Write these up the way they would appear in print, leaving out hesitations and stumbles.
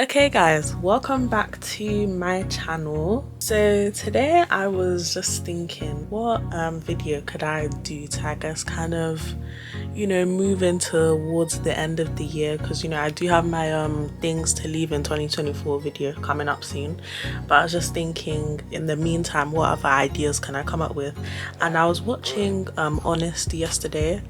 Okay guys, welcome back to my channel. So today I was just thinking what video could I do to, I guess, kind of, move into towards the end of the year, because I do have my things to leave in 2024 video coming up soon. But I was just thinking, in the meantime, what other ideas can I come up with? And I was watching Honest yesterday.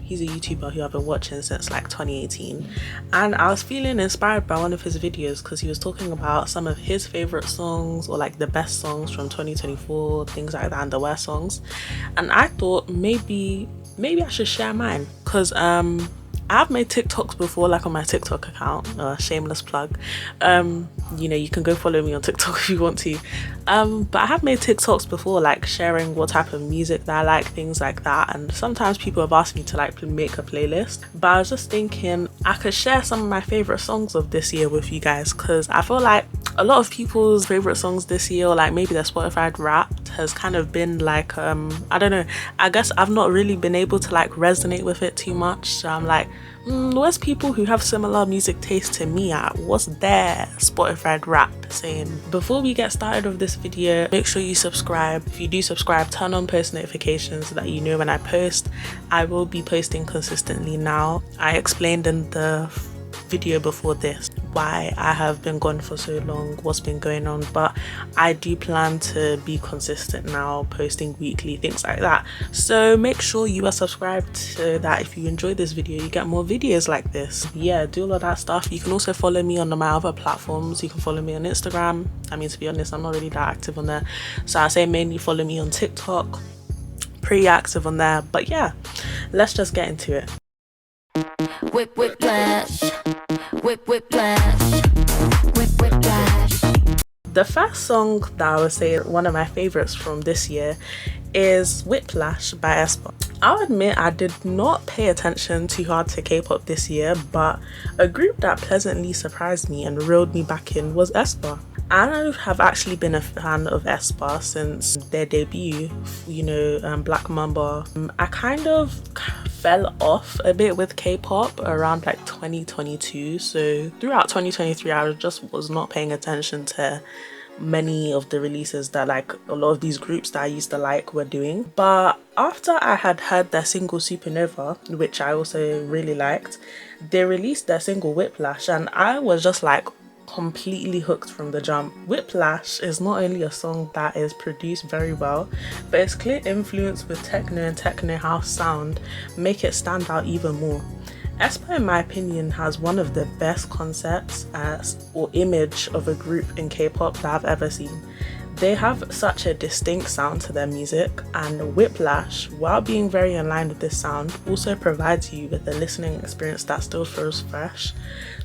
He's a YouTuber who I've been watching since like 2018, and I was feeling inspired by one of his videos because he was talking about some of his favorite songs, or like the best songs from 2024, things like that, and the worst songs. And I thought maybe I should share mine, because I've made TikToks before, like on my TikTok account, shameless plug. You can go follow me on TikTok if you want to. But I have made TikToks before, like sharing what type of music that I like, things like that. And sometimes people have asked me to like make a playlist. But I was just thinking I could share some of my favorite songs of this year with you guys, because I feel like a lot of people's favorite songs this year, or like maybe their Spotify Wrapped, has kind of been like, I don't know, I guess I've not really been able to like resonate with it too much. So I'm like, where's people who have similar music taste to me at? What's their Spotify Wrapped saying? Before we get started with this video, make sure you subscribe. If you do subscribe, turn on post notifications so that you know when I post. I will be posting consistently now. I explained in the video before this why I have been gone for so long, what's been going on, but I do plan to be consistent now, posting weekly, things like that. So make sure you are subscribed so that if you enjoy this video, you get more videos like this. Yeah, do all of that stuff. You can also follow me on my other platforms. You can follow me on Instagram. I mean, to be honest, I'm not really that active on there, so I say mainly follow me on TikTok. Pretty active on there. But yeah, let's just get into it. Whiplash, whiplash, whiplash. The first song that I would say one of my favorites from this year is Whiplash by aespa. I'll admit I did not pay attention too hard to K-pop this year, but a group that pleasantly surprised me and reeled me back in was aespa. I have actually been a fan of aespa since their debut, Black Mamba. I kind of fell off a bit with K-pop around like 2022, so throughout 2023 I just was not paying attention to many of the releases that like a lot of these groups that I used to like were doing. But after I had heard their single Supernova, which I also really liked, they released their single Whiplash, and I was just like completely hooked from the jump. Whiplash is not only a song that is produced very well, but its clear influence with techno and techno house sound make it stand out even more. aespa, in my opinion, has one of the best concepts or image of a group in K-pop that I've ever seen. They have such a distinct sound to their music, and Whiplash, while being very in line with this sound, also provides you with a listening experience that still feels fresh.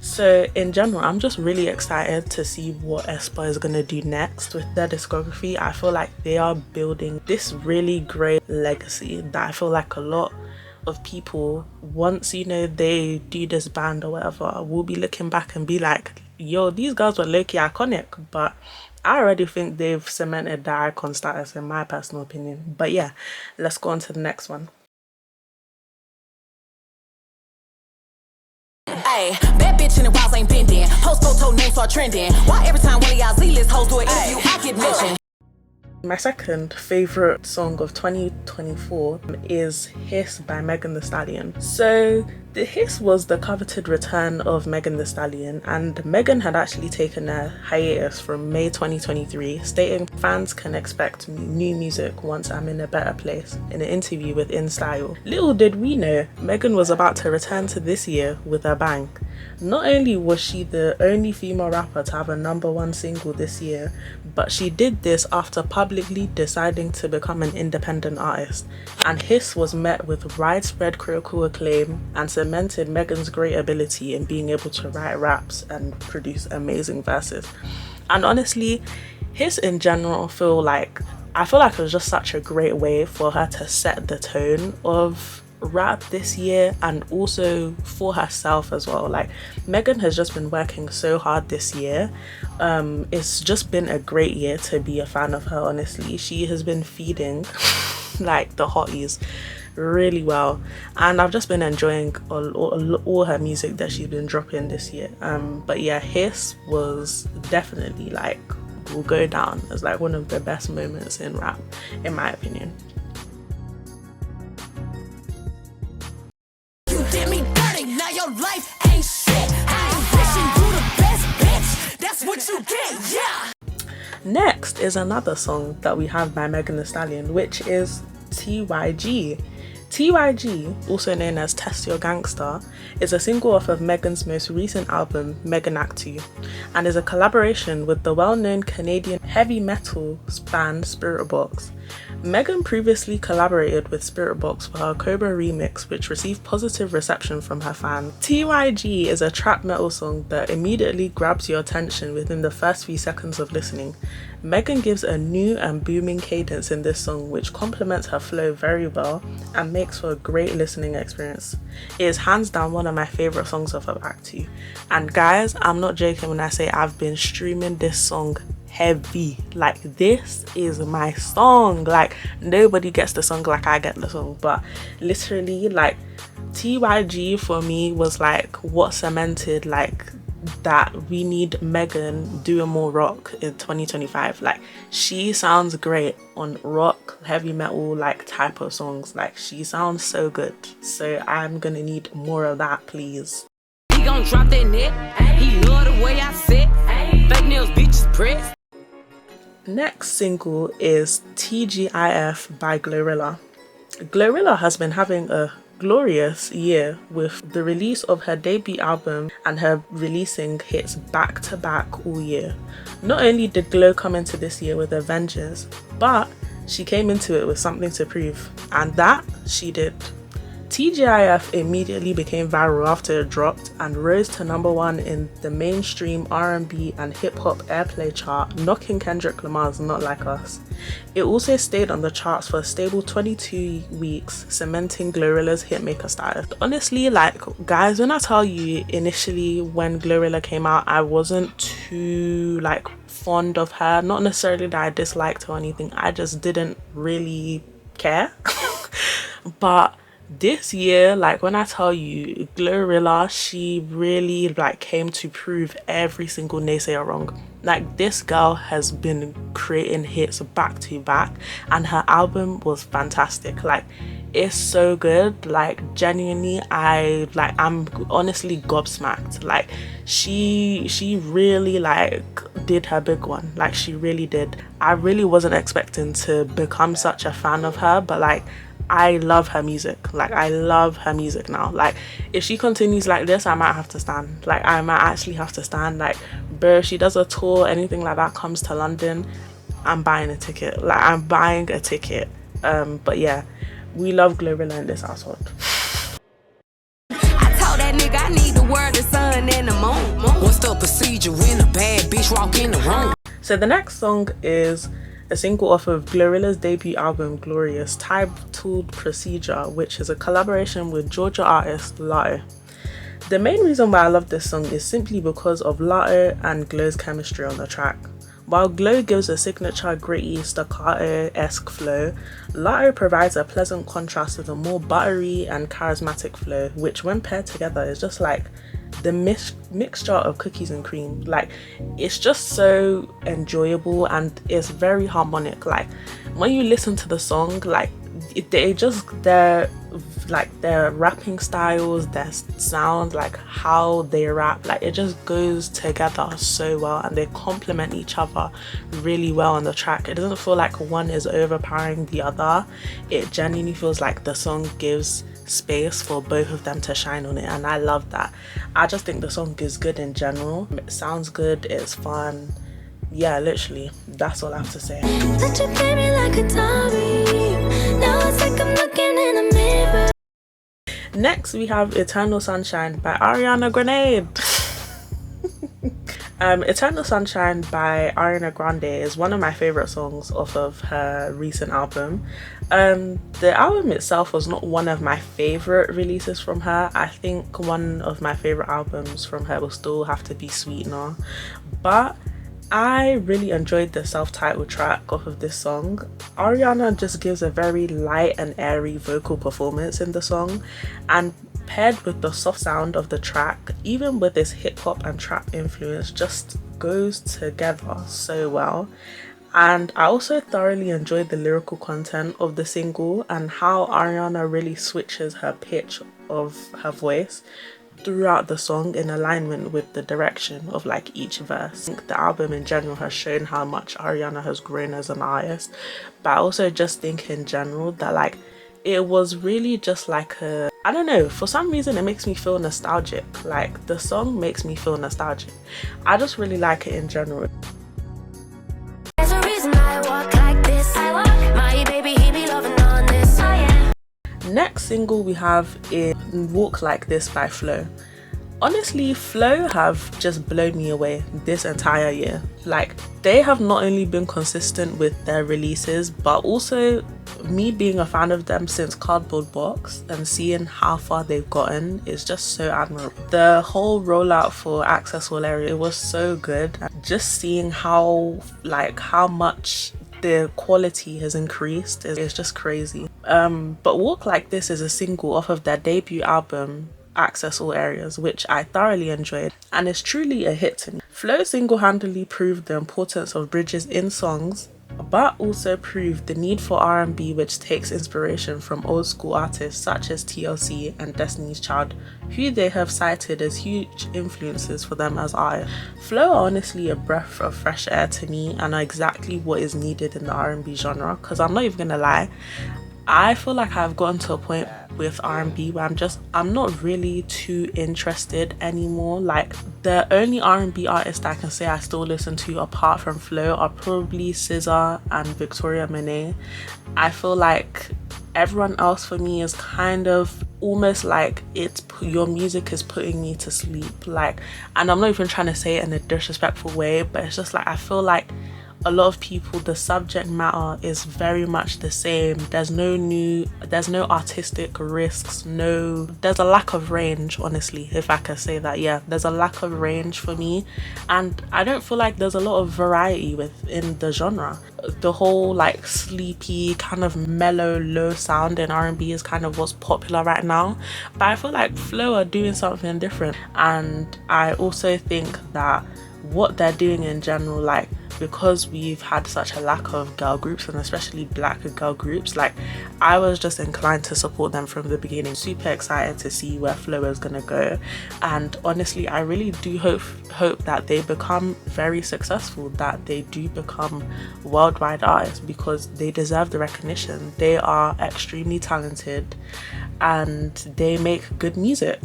So in general, I'm just really excited to see what aespa is going to do next with their discography. I feel like they are building this really great legacy that I feel like a lot of people, once they do this band or whatever, will be looking back and be like, yo, these girls were low-key iconic. But I already think they've cemented the icon status, in my personal opinion. But yeah, let's go on to the next one. Hey, bad bitch in the walls ain't bending. Post photo names start trending. Why every time one of y'all Z-list hoes do an interview, I get mentioned? My second favorite song of 2024 is Hiss by Megan Thee Stallion. So the Hiss was the coveted return of Megan Thee Stallion, and Megan had actually taken a hiatus from May 2023, stating fans can expect new music once I'm in a better place, in an interview with InStyle. Little did we know, Megan was about to return to this year with a bang. Not only was she the only female rapper to have a #1 single this year, but she did this after publicly deciding to become an independent artist. And Hiss was met with widespread critical acclaim and cemented Megan's great ability in being able to write raps and produce amazing verses. And honestly, Hiss in general, I feel like it was just such a great way for her to set the tone of rap this year, and also for herself as well. Like, Megan has just been working so hard this year. It's just been a great year to be a fan of her, honestly. She has been feeding like the hotties really well, and I've just been enjoying all her music that she's been dropping this year. But yeah, Hiss was definitely like, will go down as like one of the best moments in rap, in my opinion. You did me dirty, now your life ain't shit. I ain't wishing you the best, bitch. That's what you get, yeah. Next is another song that we have by Megan Thee Stallion, which is TYG. TYG, also known as Test Your Gangster, is a single off of Megan's most recent album, Megan Act 2, and is a collaboration with the well-known Canadian heavy metal band Spiritbox. Megan previously collaborated with Spiritbox for her Cobra remix, which received positive reception from her fans. TYG is a trap metal song that immediately grabs your attention within the first few seconds of listening. Megan gives a new and booming cadence in this song, which complements her flow very well and makes for a great listening experience. It is hands down one of my favourite songs of her Act 2. And guys, I'm not joking when I say I've been streaming this song heavy. Like, this is my song. Like, nobody gets the song like I get the song, but literally, like, TYG for me was like what cemented like that we need Megan doing more rock in 2025. Like, she sounds great on rock, heavy metal like type of songs. Like, she sounds so good, so I'm gonna need more of that, please. He gon' drop that net. He love the way I sit. Fake nails, bitches press. Next single is TGIF by Glorilla. Glorilla has been having a glorious year with the release of her debut album and her releasing hits back to back all year. Not only did Glo come into this year with a vengeance, but she came into it with something to prove, and that she did. TGIF immediately became viral after it dropped and rose to #1 in the mainstream R&B and hip-hop airplay chart, knocking Kendrick Lamar's Not Like Us. It also stayed on the charts for a stable 22 weeks, cementing Glorilla's hitmaker status. Honestly, like, guys, when I tell you initially when Glorilla came out, I wasn't too like fond of her. Not necessarily that I disliked her or anything, I just didn't really care. But this year, like, when I tell you, Glorilla, she really like came to prove every single naysayer wrong. Like, this girl has been creating hits back to back, and her album was fantastic. Like, it's so good. Like, genuinely, I'm honestly gobsmacked. Like, she really like did her big one. Like, she really did. I really wasn't expecting to become such a fan of her, but like, I love her music. Like, I love her music now. Like, if she continues like this, I might have to stand. Like, I might actually have to stand. Like, bro, if she does a tour, anything like that, comes to London, I'm buying a ticket. Like, I'm buying a ticket. But yeah, we love Glorilla in this household. I told that nigga I need the word, the sun, and the moon. What's the procedure when a bad bitch walk in the room? So the next song is a single off of Glorilla's debut album Glorious, titled Procedure, which is a collaboration with Georgia artist Latto. The main reason why I love this song is simply because of Latto and Glo's chemistry on the track. While Glo gives a signature gritty staccato-esque flow, Latto provides a pleasant contrast with a more buttery and charismatic flow, which when paired together is just like the mixture of cookies and cream. Like, it's just so enjoyable and it's very harmonic. Like, when you listen to the song, like, their rapping styles, their sound, like how they rap, like, it just goes together so well and they complement each other really well on the track. It doesn't feel like one is overpowering the other. It genuinely feels like the song gives space for both of them to shine on it, and I love that. I just think the song is good in general. It sounds good, it's fun. Yeah, literally, that's all I have to say. Let you play me like a dummy. Now it's like I'm looking in a mirror. Next, we have Eternal Sunshine by Ariana Grande. Eternal Sunshine by Ariana Grande is one of my favorite songs off of her recent album. The album itself was not one of my favorite releases from her. I think one of my favorite albums from her will still have to be Sweetener, but I really enjoyed the self-titled track off of this song. Ariana just gives a very light and airy vocal performance in the song, and paired with the soft sound of the track, even with its hip-hop and trap influence, just goes together so well. And I also thoroughly enjoyed the lyrical content of the single and how Ariana really switches her pitch of her voice throughout the song in alignment with the direction of like each verse. I think the album in general has shown how much Ariana has grown as an artist, but I also just think in general that like it was really just like a, I don't know, for some reason it makes me feel nostalgic. Like the song makes me feel nostalgic. I just really like it in general. There's a reason I walk like this. I walk. My baby, he be loving on this. Oh yeah. Next single we have is Walk Like This by Flo. Honestly, Flo have just blown me away this entire year. Like, they have not only been consistent with their releases, but also me being a fan of them since Cardboard Box and seeing how far they've gotten is just so admirable. The whole rollout for Access All Area, it was so good. Just seeing how much the quality has increased is just crazy. But Walk Like This is a single off of their debut album Access All Areas, which I thoroughly enjoyed, and it's truly a hit to me. Flo single-handedly proved the importance of bridges in songs, but also proved the need for R&B, which takes inspiration from old school artists such as TLC and Destiny's Child, who they have cited as huge influences for them as artists. Flo are honestly a breath of fresh air to me and are exactly what is needed in the R&B genre, because I'm not even gonna lie, I feel like I've gotten to a point with R&B where I'm not really too interested anymore. Like, the only R&B artists that I can say I still listen to apart from Flo are probably SZA and Victoria Monet. I feel like everyone else for me is kind of almost like your music is putting me to sleep. Like, and I'm not even trying to say it in a disrespectful way, but it's just like I feel like a lot of people, the subject matter is very much the same. There's no artistic risks, there's a lack of range, honestly, if I can say that. Yeah, there's a lack of range for me, and I don't feel like there's a lot of variety within the genre. The whole like sleepy kind of mellow low sound in R&B is kind of what's popular right now, but I feel like Flo are doing something different, and I also think that what they're doing in general, like, because we've had such a lack of girl groups, and especially black girl groups, like, I was just inclined to support them from the beginning. Super excited to see where Flo is gonna go, and honestly I really do hope that they become very successful, that they do become worldwide artists, because they deserve the recognition. They are extremely talented and they make good music.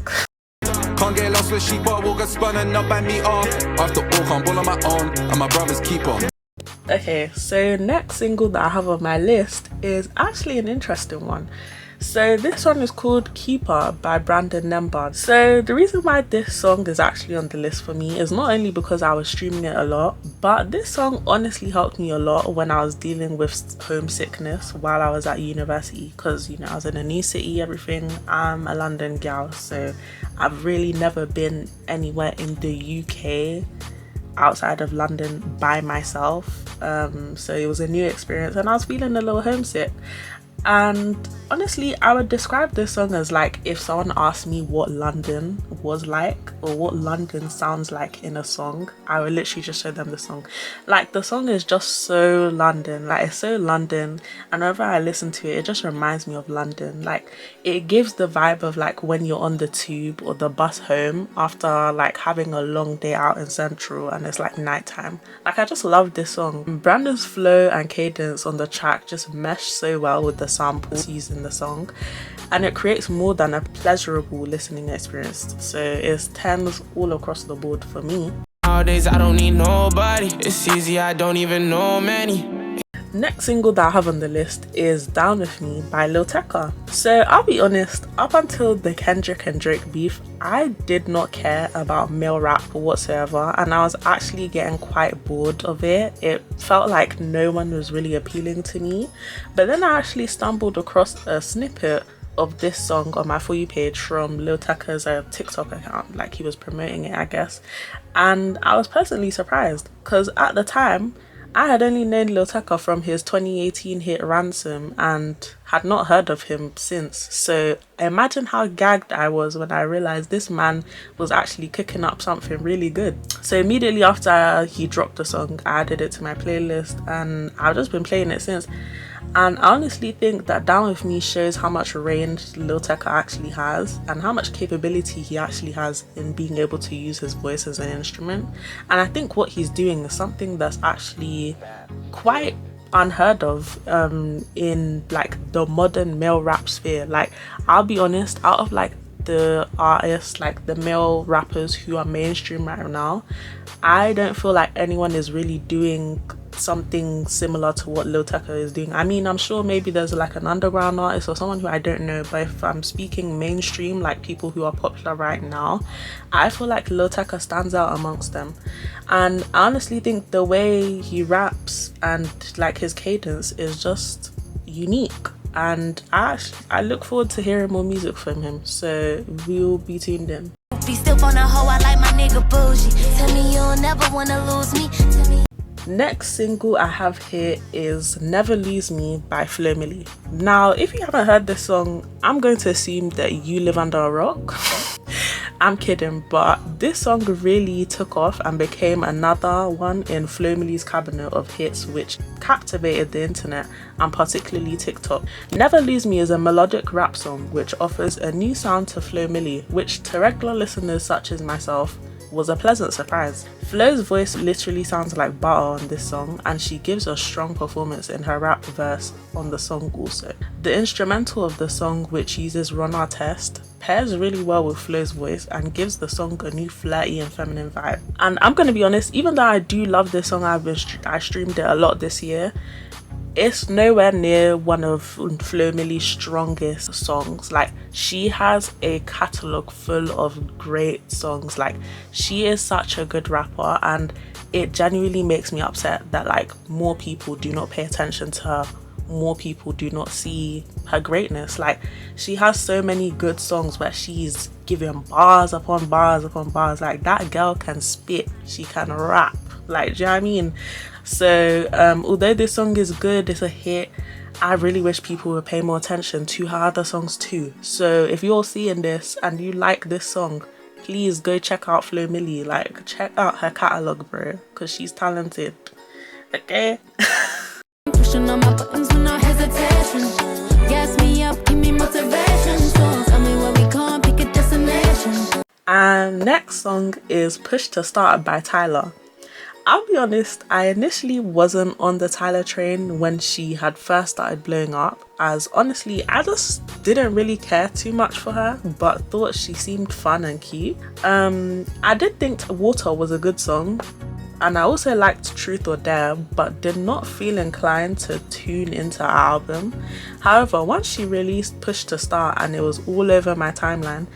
Can't get lost with sheep, but walk a spun and not bang me off. After all, can't ball on my own, and my brothers keep on. Okay, so next single that I have on my list is actually an interesting one. So this one is called Keeper by Brandon Nembard. So the reason why this song is actually on the list for me is not only because I was streaming it a lot, but this song honestly helped me a lot when I was dealing with homesickness while I was at university, because, you know, I was in a new city, everything. I'm a London gal, so I've really never been anywhere in the UK outside of London by myself. So it was a new experience and I was feeling a little homesick. And honestly, I would describe this song as like if someone asked me what London was like or what London sounds like in a song, I would literally just show them the song. Like, the song is just so London, like it's so London, and whenever I listen to it, it just reminds me of London. Like, it gives the vibe of like when you're on the tube or the bus home after like having a long day out in Central and it's like nighttime. Like, I just love this song. Brandon's flow and cadence on the track just mesh so well with the samples used in the song, and it creates more than a pleasurable listening experience. So it's 10s all across the board for me. Nowadays I don't need nobody, it's easy, I don't even know many. Next single that I have on the list is Down With Me by Lil Tecca. So I'll be honest, up until the Kendrick and Drake beef, I did not care about male rap whatsoever, and I was actually getting quite bored of it. It felt like no one was really appealing to me. But then I actually stumbled across a snippet of this song on my For You page from Lil Tecca's TikTok account, like he was promoting it, I guess, and I was pleasantly surprised because at the time I had only known Lil Tecca from his 2018 hit Ransom and had not heard of him since. So imagine how gagged I was when I realized this man was actually cooking up something really good. So immediately after he dropped the song, I added it to my playlist and I've just been playing it since. And I honestly think that Down With Me shows how much range Lil Tecca actually has and how much capability he actually has in being able to use his voice as an instrument. And I think what he's doing is something that's actually quite unheard of in like the modern male rap sphere. Like, I'll be honest, out of like the artists, like the male rappers who are mainstream right now, I don't feel like anyone is really doing something similar to what Lil Tecca is doing. I mean, I'm sure maybe there's like an underground artist or someone who I don't know, but if I'm speaking mainstream, like people who are popular right now, I feel like Lil Tecca stands out amongst them. And I honestly think the way he raps and like his cadence is just unique, and I look forward to hearing more music from him, so we'll be tuned in. Be still on a hoe, I like my nigga bougie. Tell me you'll never wanna lose me. Tell me. Next single I have here is Never Lose Me by Flo Milli. Now, if you haven't heard this song, I'm going to assume that you live under a rock. I'm kidding, but this song really took off and became another one in Flo Milli's cabinet of hits, which captivated the internet and particularly TikTok. Never Lose Me is a melodic rap song which offers a new sound to Flo Milli, which to regular listeners such as myself was a pleasant surprise. Flo's voice literally sounds like butter on this song, and she gives a strong performance in her rap verse on the song also. The instrumental of the song, which uses Ron Artest, pairs really well with Flo's voice and gives the song a new flirty and feminine vibe. And I'm gonna be honest, even though I do love this song, I streamed it a lot this year, it's nowhere near one of Flo Milli's strongest songs. Like, she has a catalogue full of great songs. Like, she is such a good rapper, and it genuinely makes me upset that like more people do not pay attention to her, more people do not see her greatness. Like, she has so many good songs where she's giving bars upon bars upon bars. Like, that girl can spit, she can rap. Like, do you know what I mean? So although this song is good, it's a hit, I really wish people would pay more attention to her other songs too. So if you're seeing this and you like this song, please go check out Flo Milli. Like, check out her catalogue, bro, because she's talented. Okay. Pushing on my buttons with no hesitation. Gas me up, give me motivation. So tell me where we can't pick a destination. And next song is Push to Start by Tyler. I'll be honest, I initially wasn't on the Tyler train when she had first started blowing up, as honestly I just didn't really care too much for her, but thought she seemed fun and cute. I did think Water was a good song, and I also liked Truth or Dare, but did not feel inclined to tune into her album. However, once she released Push to Start and it was all over my timeline,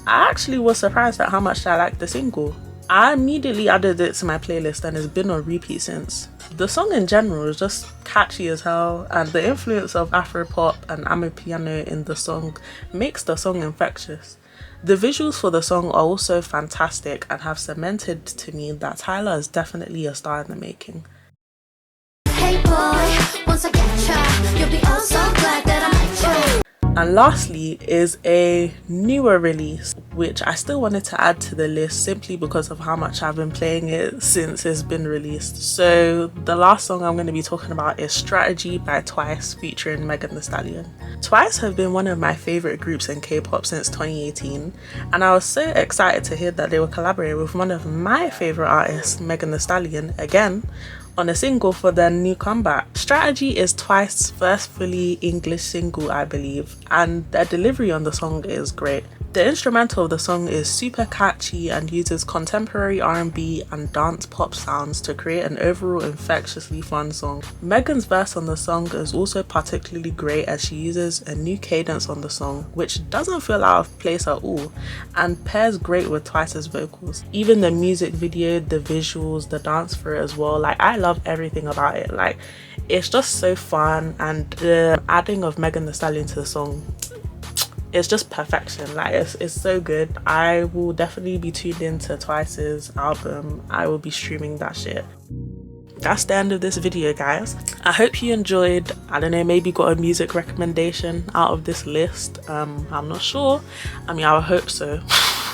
I actually was surprised at how much I liked the single. I immediately added it to my playlist and it's been on repeat since. The song in general is just catchy as hell, and the influence of Afropop and Amapiano in the song makes the song infectious. The visuals for the song are also fantastic and have cemented to me that Tyler is definitely a star in the making. Hey boy, once I get you, you'll be oh so glad that I met you. And lastly is a newer release, which I still wanted to add to the list simply because of how much I've been playing it since it's been released. So the last song I'm going to be talking about is Strategy by Twice featuring Megan Thee Stallion. Twice have been one of my favourite groups in K-pop since 2018, and I was so excited to hear that they were collaborating with one of my favourite artists, Megan Thee Stallion, again, on a single for their new comeback. Strategy is Twice's first fully English single, I believe, and their delivery on the song is great. The instrumental of the song is super catchy and uses contemporary R&B and dance pop sounds to create an overall infectiously fun song. Megan's verse on the song is also particularly great as she uses a new cadence on the song, which doesn't feel out of place at all and pairs great with Twice's vocals. Even the music video, the visuals, the dance for it as well, like I love everything about it. Like, it's just so fun, and the adding of Megan Thee Stallion to the song, it's just perfection. Like it's so good. I will definitely be tuned into Twice's album. I will be streaming that shit. That's the end of this video, guys. I hope you enjoyed. I don't know, maybe got a music recommendation out of this list. I'm not sure. I mean, I would hope so.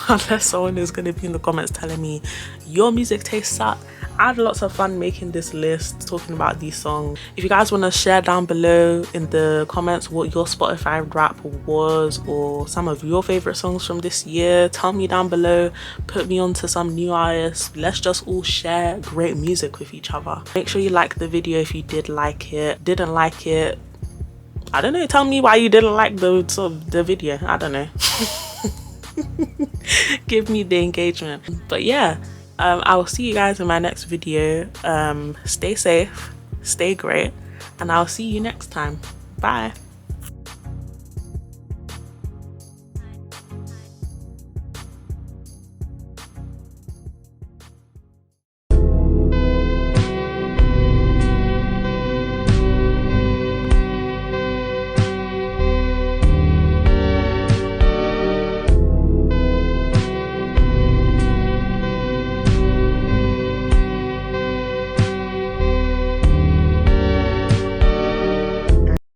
Unless someone is going to be in the comments telling me your music tastes suck. I had lots of fun making this list, talking about these songs. If you guys want to share down below in the comments what your Spotify rap was, or some of your favorite songs from this year, tell me down below. Put me onto some new artists. Let's just all share great music with each other. Make sure you like the video if you did like it. Didn't like it, I don't know, tell me why you didn't like the video. I don't know. Give me the engagement. But yeah, I will see you guys in my next video. Stay safe, stay great, and I'll see you next time. Bye.